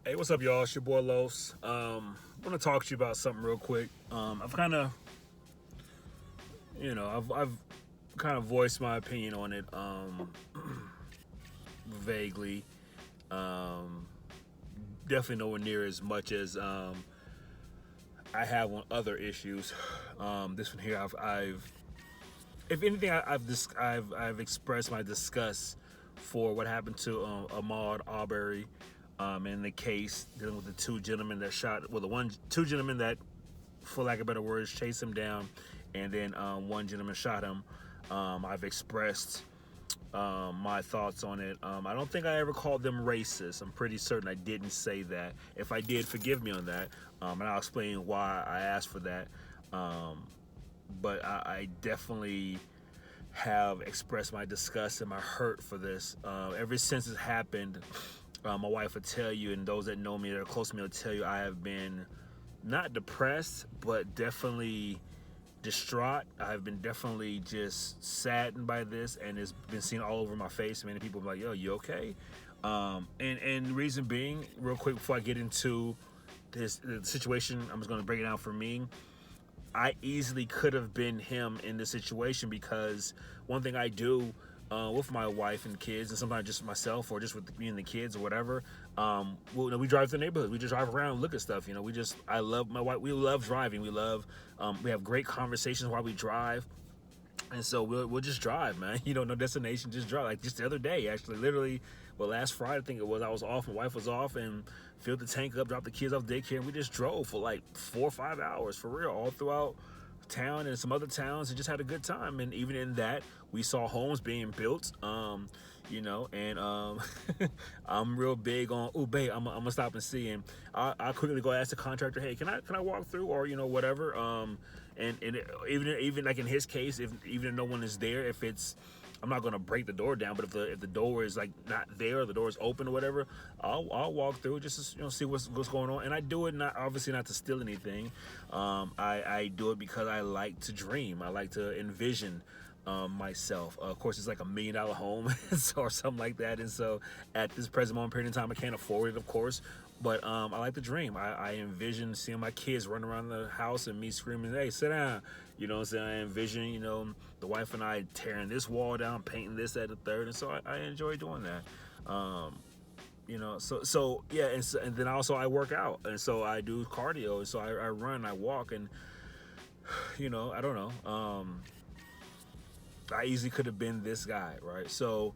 Hey, what's up, y'all? It's your boy Los. I want to talk to you about something real quick. I've kind of, I've kind of voiced my opinion on it, vaguely. Um, Definitely nowhere near as much as I have on other issues. This one here, if anything, I've expressed my disgust for what happened to Ahmaud Arbery, in the case dealing with the two gentlemen that shot, well, two gentlemen that, for lack of better words, chased him down, and then one gentleman shot him. I've expressed my thoughts on it. I don't think I ever called them racist. I'm pretty certain I didn't say that. If I did, forgive me on that, and I'll explain why I asked for that. But I definitely have expressed my disgust and my hurt for this. Ever since it happened, my wife will tell you, and those that know me that are close to me will tell you, I have been not depressed, but definitely distraught. I've been definitely just saddened by this, and it's been seen all over my face. Many people are like, "Yo, you okay?" And reason being, real quick before I get into the situation, I'm just going to break it down for me. I easily could have been him in this situation, because one thing I do with my wife and kids, and sometimes just myself or just with me and the kids or whatever, we drive through the neighborhood. We just drive around and look at stuff. I love my wife. We love driving. We have great conversations while we drive. And so we'll just drive, man. No destination, just drive. Like just the other day, actually, literally, well, last Friday, I think it was, I was off, my wife was off, and filled the tank up, dropped the kids off daycare, and we just drove for like 4 or 5 hours, for real, all throughout town and some other towns, and just had a good time. And even in that, we saw homes being built, and I'm real big on, oh, babe, I'm gonna stop and see. And I quickly go ask the contractor, hey, can I walk through, or whatever. Even like in his case, if even if no one is there, if it's, I'm not gonna break the door down, but if the door is like not there, or the door is open or whatever, I'll walk through just to see what's going on. And I do it not, obviously, not to steal anything. I do it because I like to dream. I like to envision myself. Of course, it's like $1 million home or something like that. And so at this present moment period in time, I can't afford it, of course. But I like to dream. I envision seeing my kids running around the house and me screaming, hey, sit down. You know what I'm saying? I envision, the wife and I tearing this wall down, painting this at the third. And so I enjoy doing that. So yeah, and then also I work out, and so I do cardio, and so I run, I walk, and I don't know. I easily could have been this guy, right? So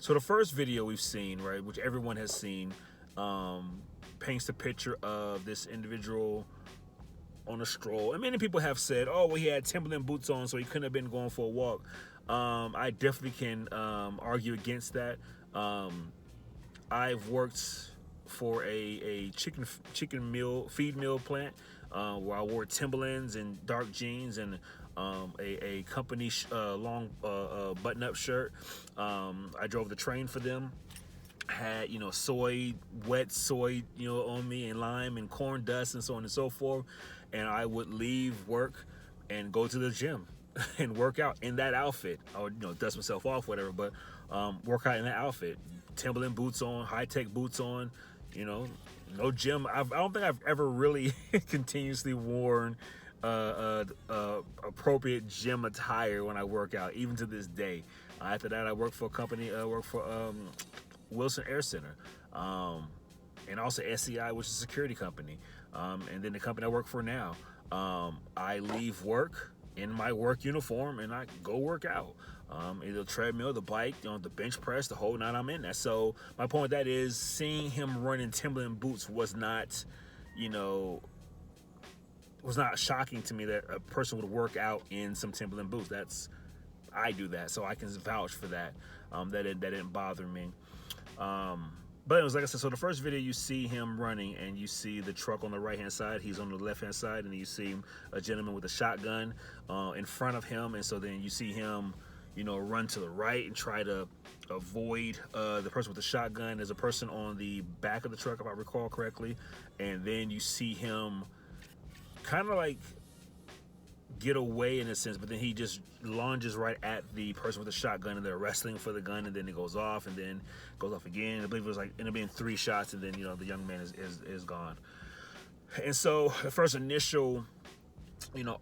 the first video we've seen, right, which everyone has seen, paints the picture of this individual on a stroll. And many people have said, oh, well, he had Timberland boots on, so he couldn't have been going for a walk. I definitely can argue against that. I've worked for a chicken meal feed mill plant, where I wore Timberlands and dark jeans, and a company long button-up shirt. I drove the train for them. Had wet soy on me, and lime and corn dust and so on and so forth. And I would leave work and go to the gym and work out in that outfit. I would dust myself off, whatever, but work out in that outfit. Timberland boots on, high-tech boots on, no gym. I don't think I've ever really continuously worn appropriate gym attire when I work out, even to this day. After that, I worked for a company, worked for Wilson Air Center, and also SCI, which is a security company. And then the company I work for now, I leave work in my work uniform and I go work out. Either the treadmill, the bike, the bench press, the whole night I'm in that. So my point with that is, seeing him running Timberland boots was not, was not shocking to me that a person would work out in some Timberland boots. I do that, so I can vouch for that. That didn't bother me. But it was, like I said, so the first video, you see him running, and you see the truck on the right-hand side. He's on the left-hand side, and you see a gentleman with a shotgun in front of him. And so then you see him, run to the right and try to avoid the person with the shotgun. There's a person on the back of the truck, if I recall correctly. And then you see him kind of like get away in a sense, but then he just lunges right at the person with the shotgun, and they're wrestling for the gun, and then it goes off, and then goes off again. I believe it was like ended up being 3 shots, and then the young man is gone. And so the first initial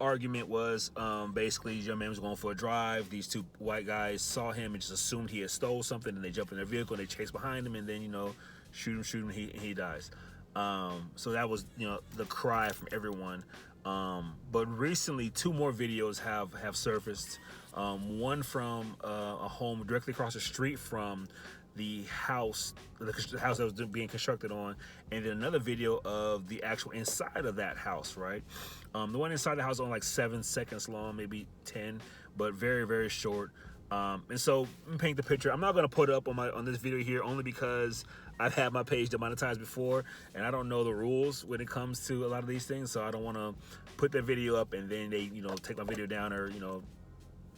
argument was basically the young man was going for a drive. These 2 white guys saw him and just assumed he had stole something, and they jump in their vehicle and they chase behind him, and then shoot him, and he dies. So that was the cry from everyone. But recently 2 more videos have surfaced. One from a home directly across the street from the house that was being constructed on, and then another video of the actual inside of that house, right? The one inside the house is only like 7 seconds long, maybe 10, but very, very short. And so let me paint the picture. I'm not going to put it up on this video here, only because I've had my page demonetized before, and I don't know the rules when it comes to a lot of these things, so I don't want to put that video up and then they take my video down, or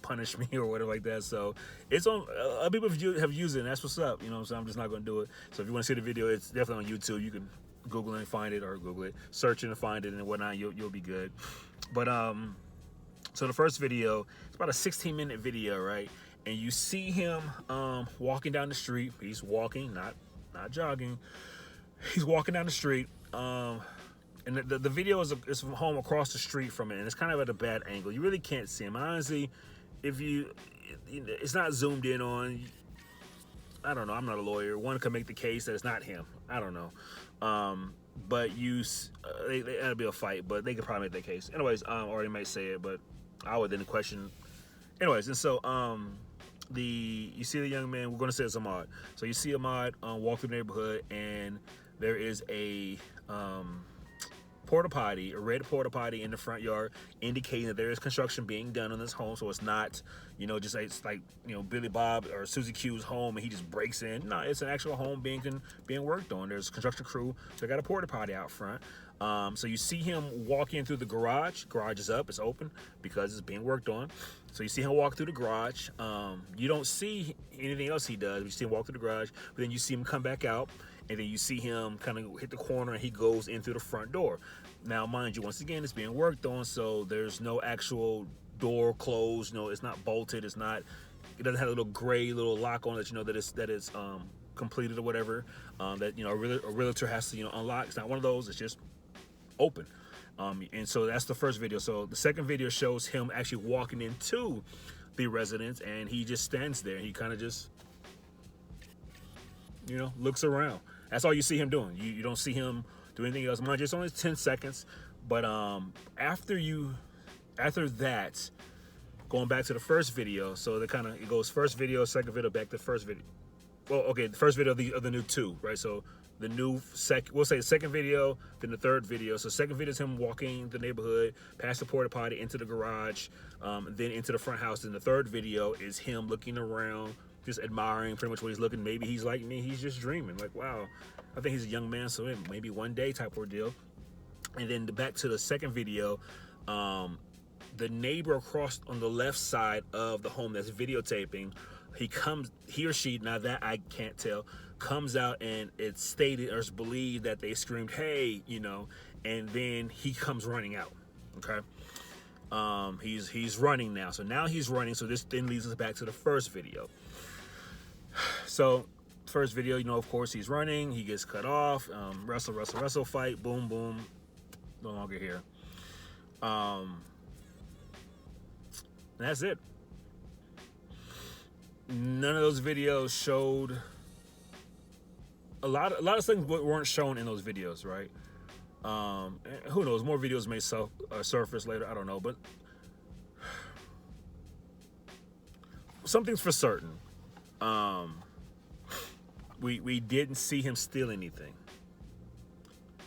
punish me or whatever like that. So it's on. Other people have used it, and that's what's up. So I'm just not going to do it. So if you want to see the video, it's definitely on YouTube. You can Google it and find it, or Google it, search it and find it, and whatnot. You'll be good. But so the first video, it's about a 16-minute video, right? And you see him walking down the street. He's walking, not jogging. He's walking down the street. And the video is from home across the street from it, and it's kind of at a bad angle. You really can't see him. Honestly, if it's not zoomed in on. I don't know. I'm not a lawyer. One could make the case that it's not him. I don't know. But that'd be a fight, but they could probably make that case. Anyways, or they might say it, but I would then question. Anyways, and so you see the young man. We're going to say it's Ahmaud. So you see Ahmaud walk through the neighborhood, and there is a a red porta potty in the front yard, indicating that there is construction being done on this home. So it's not, just it's like Billy Bob or Susie Q's home and he just breaks in. No, it's an actual home being worked on. There's a construction crew, so they got a porta potty out front. So you see him walk in through the garage. Garage is up, it's open because it's being worked on. So you see him walk through the garage. You don't see anything else he does. You see him walk through the garage, but then you see him come back out, and then you see him kind of hit the corner, and he goes in through the front door. Now, mind you, once again, it's being worked on, so there's no actual door closed. It's not bolted. It doesn't have a little gray little lock on it, that it's completed or whatever. That a realtor has to unlock. It's not one of those. It's just open. And so that's the first video. So the second video shows him actually walking into the residence, and he just stands there. He kind of just looks around. That's all you see him doing. You don't see him do anything else. Mind you, it's only 10 seconds. But after that, going back to the first video, so it goes first video, second video, back to first video. Well, okay, the first video of the new 2, right? So the new we'll say the second video, then the third video. So second video is him walking the neighborhood, past the porta potty, into the garage, then into the front house. Then the third video is him looking around, just admiring pretty much what he's looking. Maybe he's like me, he's just dreaming. Like, wow, I think he's a young man, so maybe one day type ordeal. And then back to the second video, the neighbor across on the left side of the home that's videotaping, he or she, now that I can't tell, comes out, and it's stated or it's believed that they screamed, "Hey," and then he comes running out. Okay. He's running now. So now he's running. So this then leads us back to the first video. So first video, of course, he's running. He gets cut off. Wrestle, fight. Boom, boom. No longer here. That's it. None of those videos showed a lot of things weren't shown in those videos, right? Who knows? More videos may surface later. I don't know, but something's for certain. We didn't see him steal anything.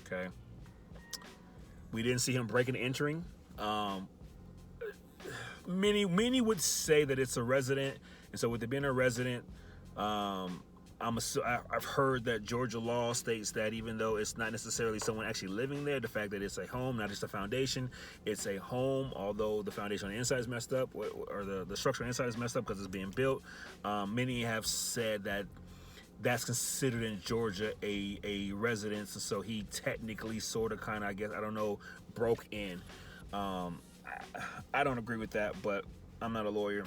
Okay. We didn't see him breaking and entering. Many would say that it's a resident, and so with it being a resident, I've heard that Georgia law states that even though it's not necessarily someone actually living there, the fact that it's a home, not just a foundation, it's a home, although the foundation on the inside is messed up, or the structure on the inside is messed up because it's being built. Many have said that that's considered in Georgia a residence, and so he technically sort of kind of, I guess, I don't know, broke in. I don't agree with that, but I'm not a lawyer.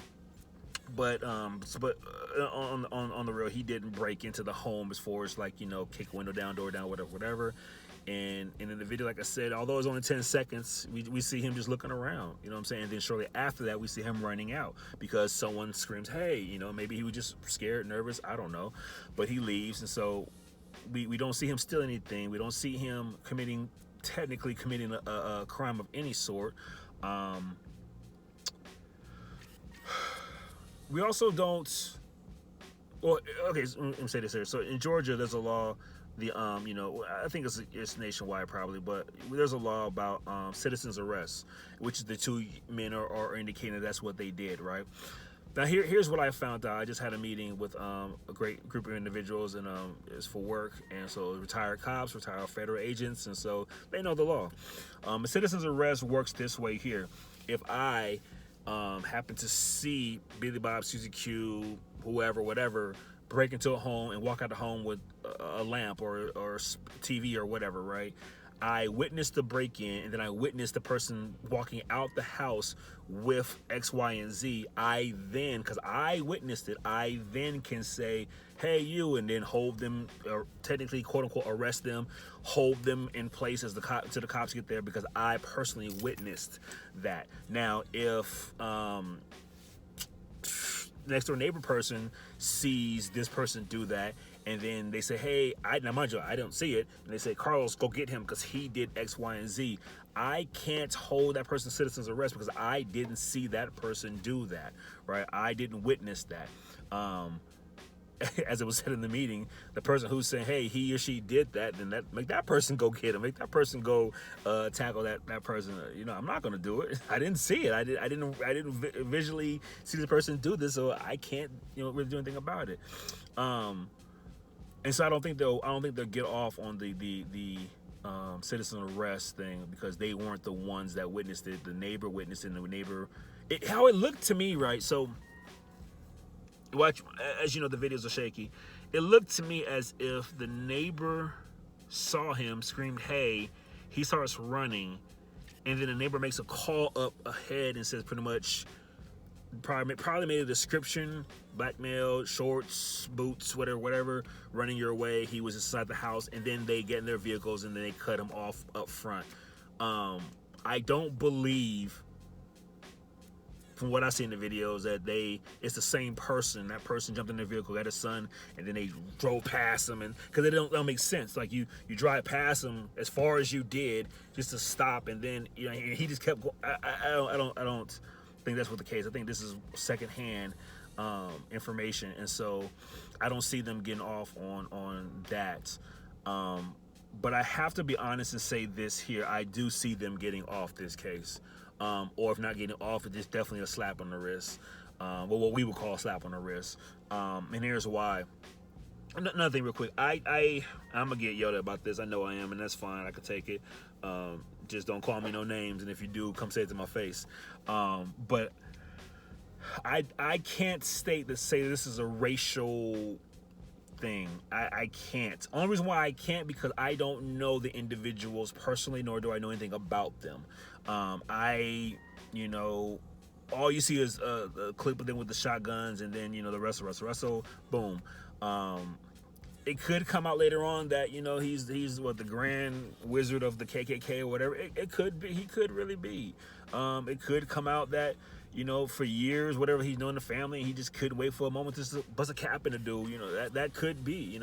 But on the real, he didn't break into the home as far as like, kick window down, door down, whatever. And in the video, like I said, although it's only 10 seconds, we see him just looking around. You know what I'm saying? And then shortly after that, we see him running out because someone screams, "Hey!" Maybe he was just scared, nervous. I don't know, but he leaves, and so we don't see him steal anything. We don't see him technically committing a crime of any sort. We also don't. Well, okay, let me say this here. So in Georgia, there's a law. I think it's nationwide probably, but there's a law about citizens arrest, which the two men are indicating that's what they did, right? Now here's what I found out. I just had a meeting with a great group of individuals, and it's for work, and so retired cops, retired federal agents, and so they know the law. A citizen's arrest works this way here. If I happen to see Billy Bob, Susie Q, whoever, whatever, break into a home and walk out the home with a lamp or TV or whatever, right? I witnessed the break-in, and then I witnessed the person walking out the house with X, Y, and Z. Because I witnessed it, I then can say, "Hey, you," and then hold them, or technically, quote unquote, arrest them, hold them in place as the cops get there, because I personally witnessed that. Now, if next door neighbor person sees this person do that, and then they say, "Hey," now mind you, I don't see it, and they say, "Carlos, go get him because he did X, Y, and Z." I can't hold that person's citizen's arrest because I didn't see that person do that, right? I didn't witness that. As it was said in the meeting, the person who's saying, "Hey, he or she did that," then make that person go get him, make that person go tackle that person. I'm not gonna do it. I didn't see it. I didn't visually see the person do this, so I can't really do anything about it. And so I don't think they'll get off on the citizen arrest thing because they weren't the ones that witnessed it. The neighbor witnessed it, and the neighbor, how it looked to me, right? So. Watch, as you know, the videos are shaky. It looked to me as if the neighbor saw him, screamed, "Hey!" He starts running, and then the neighbor makes a call up ahead and says pretty much, probably made a description: black male, shorts, boots, whatever, running your way. He was inside the house, and then they get in their vehicles and then they cut him off up front. I don't believe, from what I see in the videos, that it's the same person. That person jumped in their vehicle, got his son, and then they drove past him, and because it don't make sense. Like you drive past him as far as you did just to stop, and then and he just kept going. I don't think that's what the case. I think this is secondhand information, and so I don't see them getting off on that. But I have to be honest and say this here: I do see them getting off this case. Or if not getting off, it's definitely a slap on the wrist. Well, what we would call a slap on the wrist. And here's why. Another thing real quick. I'm going to get yelled at about this. I know I am, and that's fine. I could take it. Just don't call me no names, and if you do, come say it to my face. But I can't say this is a racial thing. I can't. Only reason why I can't, because I don't know the individuals personally, nor do I know anything about them. All you see is a clip of them with the shotguns, and then the Russell, boom. It could come out later on that he's what, the Grand Wizard of the KKK or whatever. It could be. He could really be. It could come out that for years, whatever he's known the family, he just couldn't wait for a moment to bust a cap in the dude. That could be.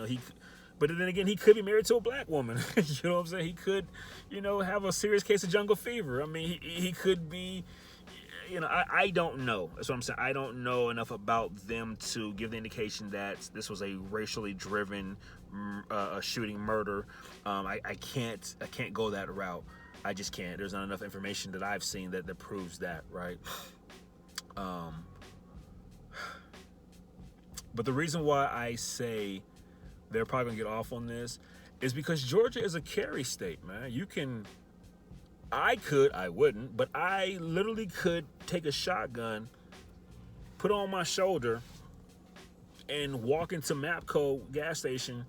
But then again, he could be married to a black woman. You know what I'm saying? He could, have a serious case of jungle fever. I mean, he could be, I don't know. That's what I'm saying. I don't know enough about them to give the indication that this was a racially driven shooting, murder. I can't go that route. I just can't. There's not enough information that I've seen that proves that, right? But the reason why I say they're probably gonna get off on this is because Georgia is a carry state, man. I wouldn't, but I literally could take a shotgun, put it on my shoulder, and walk into Mapco gas station,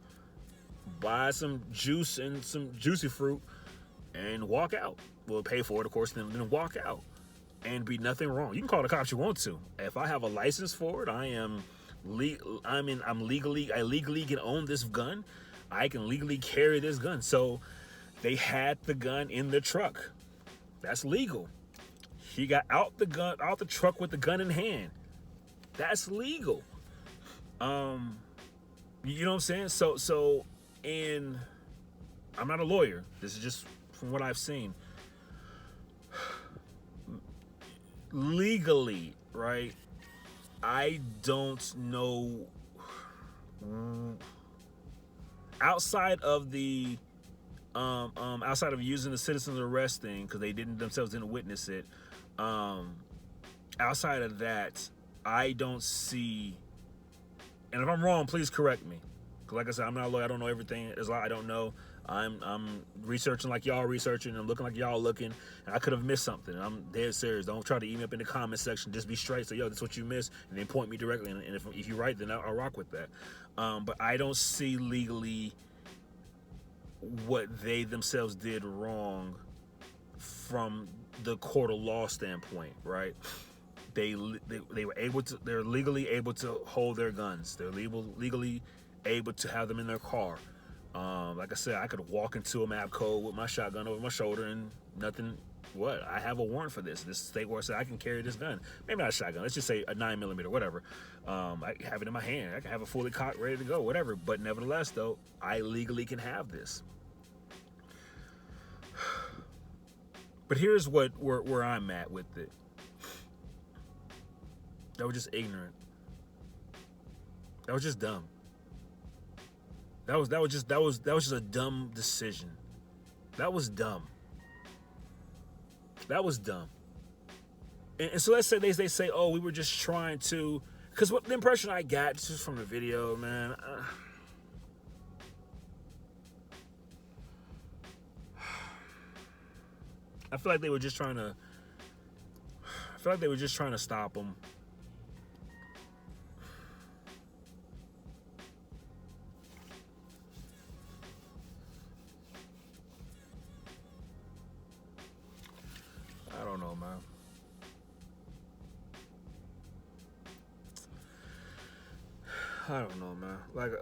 buy some juice and some juicy fruit, and walk out. We'll pay for it, of course, then walk out. and be nothing wrong. You can call the cops you want to. If I have a license for it, I legally can own this gun. I can legally carry this gun. So they had the gun in the truck. That's legal. He got out the truck with the gun in hand. That's legal. You know what I'm saying? So and I'm not a lawyer. This is just from what I've seen. Legally, right? I don't know, outside of the outside of using the citizen's arrest thing, because they didn't witness it. Outside of that, I don't see. And if I'm wrong, please correct me. Because like I said, I'm not a lawyer. I don't know everything. There's a lot I don't know. I'm researching like y'all researching. I'm looking like y'all looking. And I could have missed something. And I'm dead serious. Don't try to email up in the comment section. Just be straight. So, yo, this is what you missed. And then point me directly. And if you're right, then I'll rock with that. But I don't see legally what they themselves did wrong from the court of law standpoint, right? They were able to. They're legally able to hold their guns. They're legally able to have them in their car. Like I said, I could walk into a MAPCO with my shotgun over my shoulder and nothing. What? I have a warrant for this. This state where I said I can carry this gun. Maybe not a shotgun. Let's just say a 9mm, whatever. I have it in my hand. I can have it fully cocked, ready to go, whatever. But nevertheless, though, I legally can have this. But here's where I'm at with it. That was just ignorant. That was just dumb. That was just a dumb decision. That was dumb. That was dumb. And so let's say they say, oh, we were just trying to, because what the impression I got just from the video, man. I feel like they were just trying to. I feel like they were just trying to stop him. I don't know, man. I don't know, man. Like,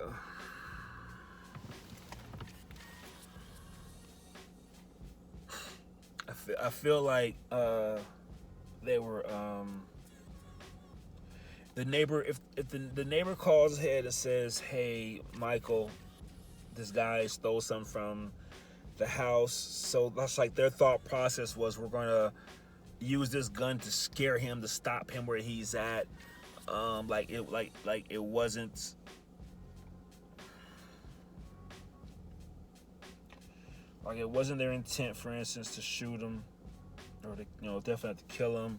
I feel like they were the neighbor. If the neighbor calls ahead and says, "Hey, Michael, this guy stole something from the house," so that's like their thought process was, we're gonna use this gun to scare him, to stop him where he's at. Like it wasn't. Like it wasn't their intent, for instance, to shoot him, or to, definitely have to kill him,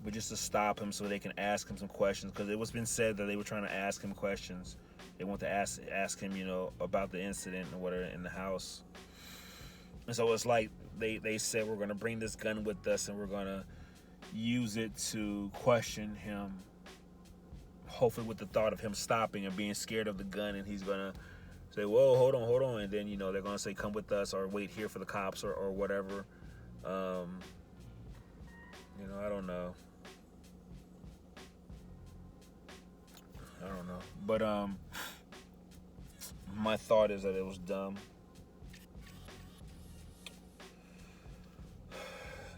but just to stop him so they can ask him some questions. Because it was been said that they were trying to ask him questions. They want to ask him, about the incident and whatever in the house. And so it's like they said, we're gonna bring this gun with us and we're gonna use it to question him. Hopefully with the thought of him stopping and being scared of the gun, and he's gonna say, whoa, hold on, and then they're gonna say, come with us, or wait here for the cops, or whatever. I don't know. But my thought is that it was dumb.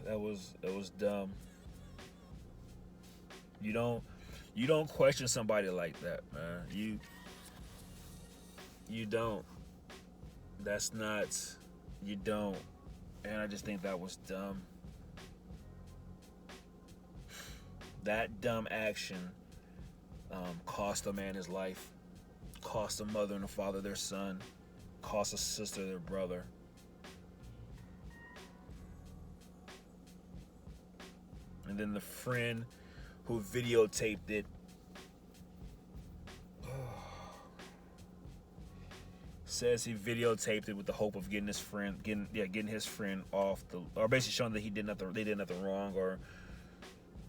It was dumb. You don't question somebody like that, man. You don't. That's not. You don't. And I just think that was dumb. That dumb action cost a man his life, cost a mother and a father their son, cost a sister their brother. And then the friend who videotaped it says he videotaped it with the hope of getting his friend off the, or basically showing that they did nothing wrong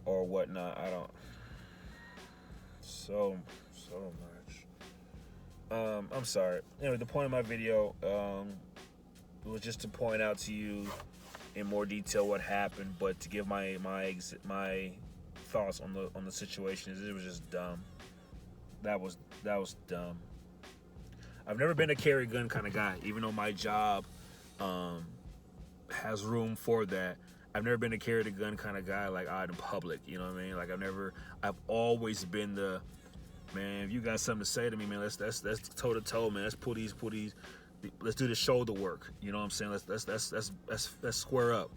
or whatnot. I don't. So much. I'm sorry. Anyway, the point of my video was just to point out to you in more detail what happened, but to give my thoughts on the situation, it was just dumb. That was dumb. I've never been a carry gun kind of guy, even though my job um, has room for that. I've never been a carry the gun kind of guy, like out in public. You know what I mean? Like I've always been the man. If you got something to say to me, man, let's toe to toe, man. Let's do the shoulder work. You know what I'm saying? Let's square up.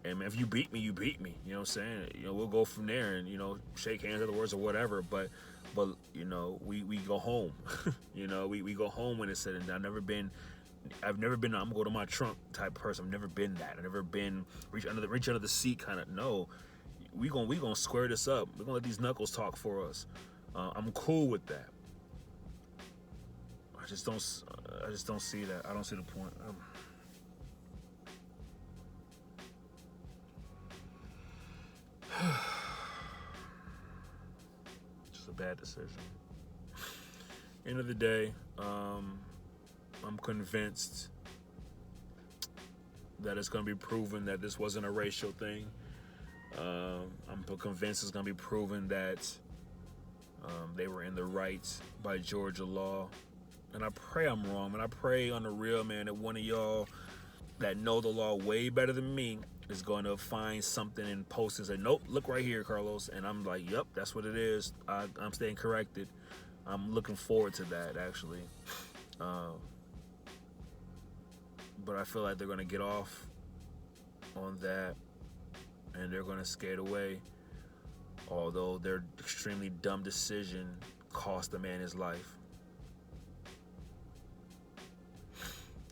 And man, if you beat me, you beat me. You know what I'm saying? You know, we'll go from there and, you know, shake hands afterwards or whatever. But you know, we go home. You know, we go home when it's said and done. I've never been I'm gonna go to my trunk type person. I've never been that. I've never been reach under the seat kind of. No, we gonna square this up. We're gonna let these knuckles talk for us. I'm cool with that. I just don't see that. I don't see the point. Just a bad decision. End of the day, I'm convinced that it's going to be proven that this wasn't a racial thing. I'm convinced it's going to be proven that they were in the right by Georgia law. And I pray I'm wrong, man. I pray on the real, man, that one of y'all that know the law way better than me is going to find something and post and say, nope, look right here, Carlos. And I'm like, yep, that's what it is. I'm staying corrected. I'm looking forward to that, actually. But I feel like they're going to get off on that and they're going to skate away. Although their extremely dumb decision cost the man his life.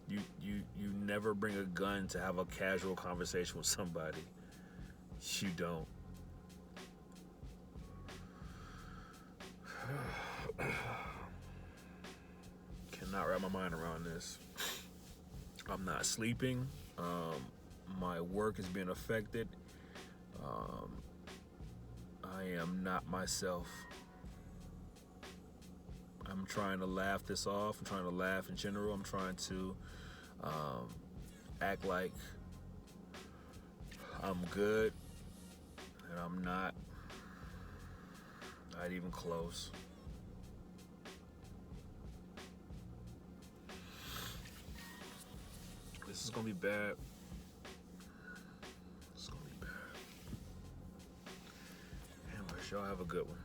You never bring a gun to have a casual conversation with somebody. You don't. Cannot wrap my mind around this. I'm not sleeping. My work is being affected. I am not myself. I'm trying to laugh this off. I'm trying to laugh in general. I'm trying to act like I'm good, and I'm not even close. This is gonna be bad. It's gonna be bad. Anyways, y'all have a good one.